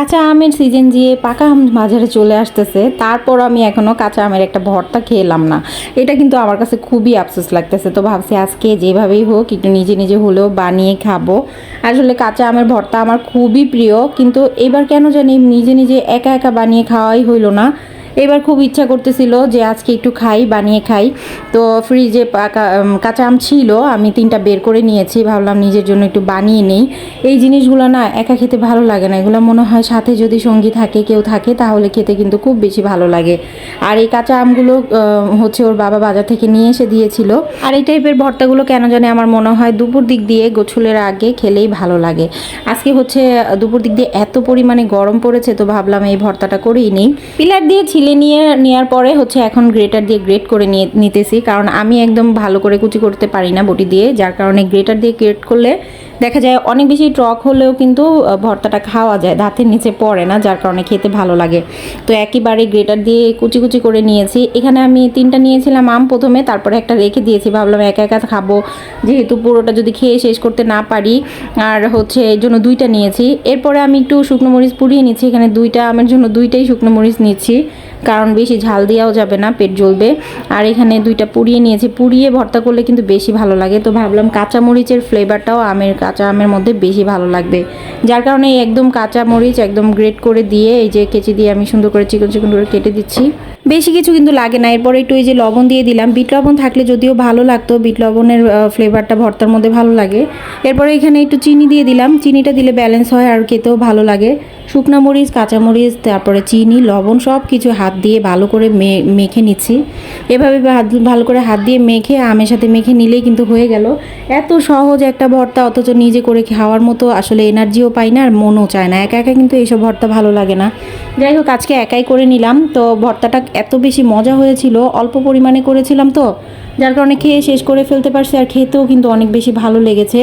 কাঁচা আমের সিজন দিয়ে পাকা আম বাজারে চলে আসতেছে, তারপর আমি এখনও কাঁচা আমের একটা ভর্তা খেলাম না। এটা কিন্তু আমার কাছে খুবই আফসোস লাগতেছে। তো ভাবছি আজকে যেভাবেই হোক একটু নিজে নিজে হলেও বানিয়ে খাবো। আসলে কাঁচা আমের ভর্তা আমার খুবই প্রিয়, কিন্তু এবার কেন জানি নিজে নিজে একা একা বানিয়ে খাওয়াই হইলো না। এবার খুব ইচ্ছা করতেছিল যে আজকে একটু খাই, বানিয়ে খাই। তো ফ্রিজে কাঁচা আম ছিল, আমি 3টা বের করে নিয়েছি, ভাবলাম নিজের জন্য একটু বানিয়ে নেই। এই জিনিসগুলো না একা খেতে ভালো লাগে না, এগুলো মনে হয় সাথে যদি সঙ্গী থাকে, কেউ থাকে, তাহলে খেতে কিন্তু খুব বেশি ভালো লাগে। আর এই কাঁচা আমগুলো হচ্ছে ওর বাবা বাজার থেকে নিয়ে এসে দিয়েছিল। আর এই টাইপের ভর্তাগুলো কেন জানি আমার মনে হয় দুপুর দিক দিয়ে গোছলের আগে খেলেই ভালো লাগে। আজকে হচ্ছে দুপুর দিক দিয়ে এত পরিমাণে গরম পড়েছে, তো ভাবলাম এই ভর্তাটা করেই নিই। পিলার দিয়ে ছিলে নেওয়ার পরে হচ্ছে এখন গ্রেটার দিয়ে গ্রেট করে নিতেছি, কারণ আমি একদম ভালো করে কুচি করতে পারি না বটি দিয়ে, যার কারণে গ্রেটার দিয়ে গ্রেট করলে দেখা যায় অনেক বেশি টক হলেও কিন্তু ভর্তাটা খাওয়া যায়, দাঁতের নিচে পড়ে না, যার কারণে খেতে ভালো লাগে। তো একেবারে গ্রেটার দিয়ে কুচি কুচি করে নিয়েছি। এখানে আমি 3টা নিয়েছিলাম আম প্রথমে, তারপরে একটা রেখে দিয়েছি, ভাবলাম একা একা খাবো, যেহেতু পুরোটা যদি খেয়ে শেষ করতে না পারি। আর হচ্ছে এই জন্য 2টা নিয়েছি। এরপরে আমি একটু শুকনো মরিচ পুড়িয়ে নিচ্ছি, এখানে 2টা আমের জন্য 2টাই শুকনো মরিচ নিচ্ছি, কারণ বেশি ঝাল দেওয়াও যাবে না, পেট জ্বলবে। আর এখানে 2টা পুড়িয়ে নিয়েছি, পুড়িয়ে ভর্তা করলে কিন্তু বেশি ভালো লাগে। তো ভাবলাম কাঁচা মরিচের ফ্লেভারটাও কাঁচা আমের মধ্যে বেশি ভালো লাগবে, যার কারণে একদম কাঁচা মরিচ একদম গ্রেট করে দিয়ে এই যে কেচি দিয়ে আমি সুন্দর করে চিকন চিকন করে কেটে দিচ্ছি। বেশি কিছু কিন্তু লাগে না। এরপরে একটু এই যে লবণ দিয়ে দিলাম, বিট লবণ থাকলে যদিও ভালো লাগতো, বিট লবণের ফ্লেভারটা ভর্তার মধ্যে ভালো লাগে। এরপরে এখানে একটু চিনি দিয়ে দিলাম, চিনিটা দিলে ব্যালেন্স হয় আর খেতেও ভালো লাগে। শুকনো মরিচ, কাঁচামরিচ, তারপরে চিনি, লবণ সব কিছু হাত দিয়ে ভালো করে মেখে নিচ্ছি। এভাবে ভালো করে হাত দিয়ে মেখে আমের সাথে মেখে নিলেই কিন্তু হয়ে গেল। এত সহজ একটা ভর্তা, অথচ নিজে করে খাওয়ার মতো আসলে এনার্জিও পাই না আর মনও চায় না। একা একা কিন্তু এইসব ভর্তা ভালো লাগে না। যাই হোক আজকে একাই করে নিলাম। তো ভর্তাটা এত বেশি মজা হয়েছিল, অল্প পরিমাণে করেছিলাম তো, যার কারণে খেয়ে শেষ করে ফেলতে পারছি, আর খেতেও কিন্তু অনেক বেশি ভালো লেগেছে।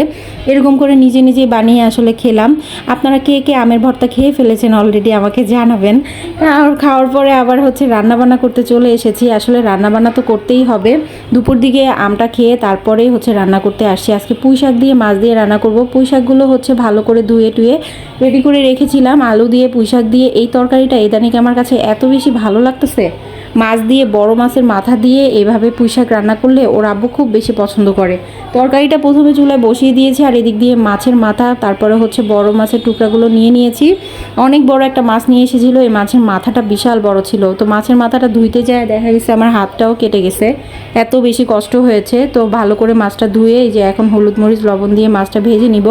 এরকম করে নিজে নিজে বানিয়ে আসলে খেলাম। আপনারা কে কে আমের ভর্তা খেয়ে ফেলেছেন অলরেডি আমাকে জানাবেন। আর খাওয়ার পরে আবার হচ্ছে রান্নাবান্না করতে চলে এসেছি। আসলে রান্নাবান্না তো করতেই হবে, দুপুর দিকে আমটা খেয়ে তারপরেই হচ্ছে রান্না করতে আসছি। আজকে পুঁই শাক দিয়ে মাছ দিয়ে রান্না করব। পুঁই শাকগুলো হচ্ছে ভালো করে ধুয়ে টুয়ে রেডি করে রেখেছিলাম। আলু দিয়ে পুঁই শাক দিয়ে এই তরকারিটা ইদানিং আমার কাছে এত বেশি ভালো লাগতেছে। মাছ দিয়ে, বড় মাছের মাথা দিয়ে এভাবে পুঁই শাক রান্না করলে ওর আব্বু খুব বেশি পছন্দ করে। তরকারিটা প্রথমে চুলায় বসিয়ে দিয়েছি, আর এদিক দিয়ে মাছের মাথা, তারপরে হচ্ছে বড় মাছের টুকরাগুলো নিয়ে নিয়েছি। অনেক বড় একটা মাছ নিয়ে এসেছিলো, এই মাছের মাথাটা বিশাল বড় ছিল। তো মাছের মাথাটা ধুইতে যায় দেখা গেছে আমার হাতটাও কেটে গেছে, এত বেশি কষ্ট হয়েছে। তো ভালো করে মাছটা ধুয়ে এই যে এখন হলুদ মরিচ লবণ দিয়ে মাছটা ভেজে নিব,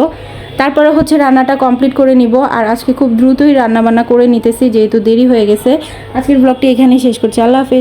তারপরে হচ্ছে রান্নাটা কমপ্লিট করে নিব। আর আজকে খুব দ্রুতই রান্নাবান্না করে নিতেছি, যেহেতু দেরি হয়ে গেছে। আজকের ব্লগটি এখানেই শেষ করছি। আল্লাহ হাফেজ।